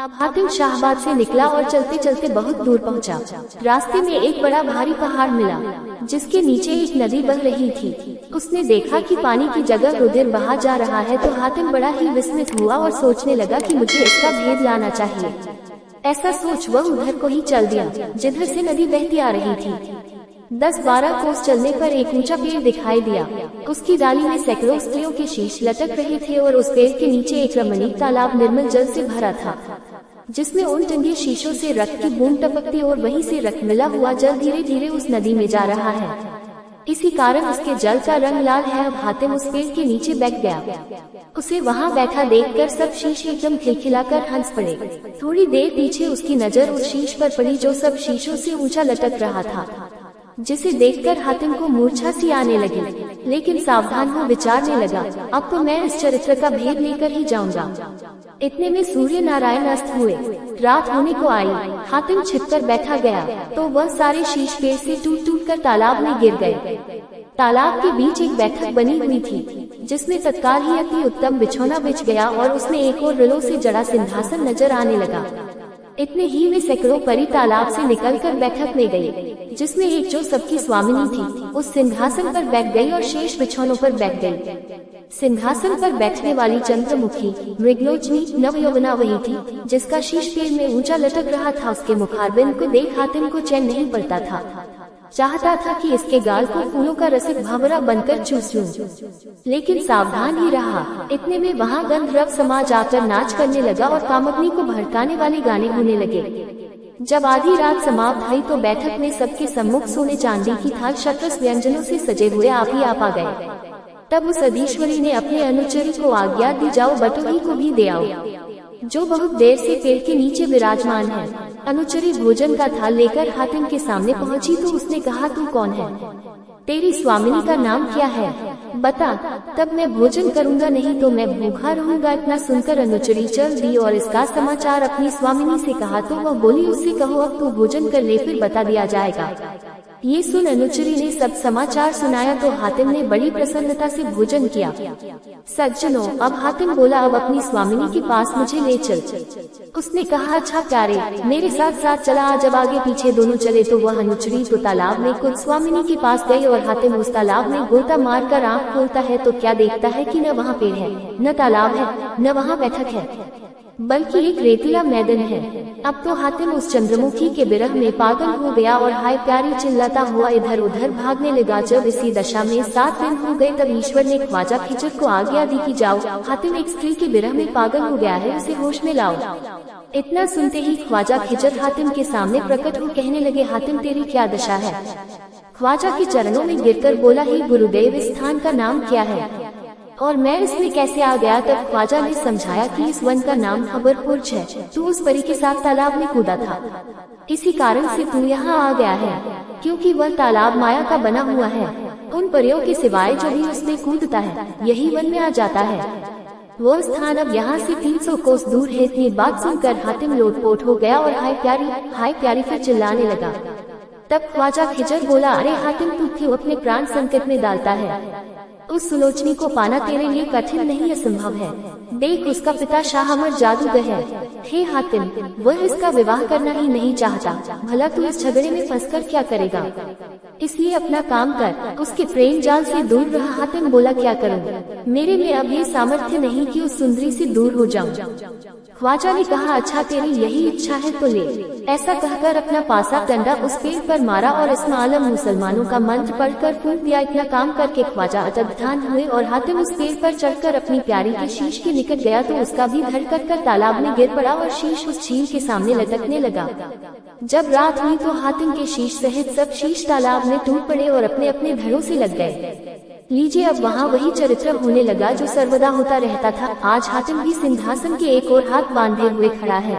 अब हातिम शाहबाद से निकला और चलते चलते बहुत दूर पहुंचा। रास्ते में एक बड़ा भारी पहाड़ मिला जिसके नीचे एक नदी बह रही थी। उसने देखा कि पानी की जगह रुधिर बहा जा रहा है तो हातिम बड़ा ही विस्मित हुआ और सोचने लगा कि मुझे इसका भेद लाना चाहिए। ऐसा सोच वह उधर को ही चल दिया जिधर से नदी बहती आ रही थी। 10-12 कोस चलने पर एक ऊंचा पेड़ दिखाई दिया। उसकी डाली में सैकड़ों स्त्रियों के शीश लटक रहे थे और उस पेड़ के नीचे एक रमणीक तालाब निर्मल जल से भरा था जिसमें उन टंगे शीशों से रक्त की बूंद टपकती और वहीं से रक्त मिला हुआ जल धीरे धीरे उस नदी में जा रहा है। इसी कारण उसके जल का रंग लाल है। अब हातिम उस पेड़ के नीचे बैठ गया। उसे वहां बैठा देखकर सब शीश एकदम खिलखिलाकर हंस पड़े। थोड़ी देर पीछे उसकी नजर उस शीश पर पड़ी जो सब शीशों से ऊंचा लटक रहा था, जिसे देखकर हातिम को मूर्छा सी आने लगी। लेकिन सावधान हो विचारने लगा, अब तो मैं इस चरित्र का भेद लेकर ही जाऊंगा। इतने में सूर्य नारायण अस्त हुए, रात होने को आई। हातिम छिपकर बैठा गया तो वह सारे शीश पेड़ से टूट टूट कर तालाब में गिर गए। तालाब के बीच एक बैठक बनी हुई थी जिसमें तत्काल ही अति उत्तम बिछौना बिछ गया और उसमें एक और रिलों से जड़ा सिंहासन नजर आने लगा। इतने ही में सैकड़ों परी तालाब से निकलकर बैठक में गई जिसमें एक जो सबकी स्वामिनी थी उस सिंहासन पर बैठ गई और शेष बिछौनों पर बैठ गई। सिंहासन पर बैठने वाली चंद्रमुखी मृगलोचनी नवयौवना वही थी जिसका शीश पेड़ में ऊंचा लटक रहा था। उसके मुखारबिंद को देख हातिम को चैन नहीं पड़ता था। चाहता था कि इसके गाल को फूलों का रसिक भावरा बनकर चूस लूं, लेकिन सावधान ही रहा। इतने में वहां गंधर्व समाज आकर नाच करने लगा और कामग्नि को भड़काने वाले गाने होने लगे। जब आधी रात समाप्त हुई तो बैठक में सबके सम्मुख सोने चांदी की थाल शतरस व्यंजनों से सजे हुए आप ही आप आ गए। तब उस अधीश्वरी ने अपने अनुचरी को आज्ञा दी, जाओ बटोही को भी दे आओ जो बहुत देर से पेड़ के नीचे विराजमान है। अनुचरी भोजन का थाल लेकर हातिम के सामने पहुंची तो उसने कहा, तू कौन है? तेरी स्वामिनी का नाम क्या है? बता, तब मैं भोजन करूंगा, नहीं तो मैं भूखा रहूंगा। इतना सुनकर अनुचरी चल दी और इसका समाचार अपनी स्वामिनी से कहा तो वह बोली, उससे कहो अब तू भोजन कर ले, फिर बता दिया जाएगा। ये सुन अनुचरी ने सब समाचार सुनाया तो हातिम ने बड़ी प्रसन्नता से भोजन किया। सज्जनों, अब हातिम बोला, अब अपनी स्वामिनी के पास मुझे ले चल। उसने कहा, अच्छा प्यारे, मेरे साथ साथ चला। जब आगे पीछे दोनों चले तो वह अनुचरी तो तालाब में खुद स्वामिनी के पास गई और हातिम उस तालाब में गोता मारकर आँख खोलता है तो क्या देखता है कि न वहाँ पेड़ है, न तालाब है, न वहाँ बैठक है, बल्कि एक रेतीला मैदान है। अब तो हातिम उस चंद्रमुखी के विरह में पागल हो गया और हाय प्यारी चिल्लाता हुआ इधर उधर भागने लगा। जब इसी दशा में 7 दिन हो गए तब ईश्वर ने ख्वाजा खिजर को आज्ञा दी कि जाओ, हातिम एक स्त्री के विरह में पागल हो गया है, उसे होश में लाओ। इतना सुनते ही ख्वाजा खिजर हातिम के सामने प्रकट हो कहने लगे, हातिम तेरी क्या दशा है? ख्वाजा के चरणों में गिरकर बोला, ही गुरुदेव, इस स्थान का नाम क्या है और मैं इसमें कैसे आ गया? तब ख्वाजा ने समझाया कि इस वन का नाम खबरपुर्ज है। तू उस परी के साथ तालाब में कूदा था, इसी कारण से तू यहाँ आ गया है, क्योंकि वह तालाब माया का बना हुआ है। उन परियों के सिवाय जो भी उसमें कूदता है यही वन में आ जाता है। वो स्थान अब यहाँ से 300 कोस दूर है। इतनी बात सुनकर हातिम लोटपोट हो गया और हाय प्यारी फिर चिल्लाने लगा। तब ख्वाजा खिजर बोला, अरे हातिम, तू क्यों अपने प्राण संकट में डालता है? उस सुलोचनी को पाना तेरे लिए कठिन नहीं, असंभव है। देख, उसका पिता शाह अमर जादूगर है। हे हातिम, वह इसका विवाह करना ही नहीं चाहता। भला तू इस झगड़े में फंसकर क्या करेगा? इसलिए अपना काम कर, उसके प्रेम जाल से दूर रह। हातिम बोला, क्या करूं? मेरे में अब ये सामर्थ्य नहीं कि उस सुंदरी से दूर हो जाऊं। ख्वाजा ने कहा, अच्छा तेरी यही इच्छा है तो ले। ऐसा कहकर अपना पासा डंडा उस पेड़ पर मारा और इसमें आलम मुसलमानों का मंत्र पढ़कर फूंक दिया। इतना काम करके ख्वाजा अतर्धान हुए और हातिम उस पेड़ पर चढ़कर अपनी प्यारी के शीश के निकट गया तो उसका भी धड़ कर तालाब में गिर पड़ा और शीश उस झील के सामने लटकने लगा। जब रात हुई तो हातिम के शीश सहित सब शीश तालाब में टूट पड़े और अपने अपने धड़ों से लग गए। लीजिए, अब वहाँ वही चरित्र होने लगा जो सर्वदा होता रहता था। आज हातिम भी सिंहासन के एक और हाथ बांधे हुए खड़ा है।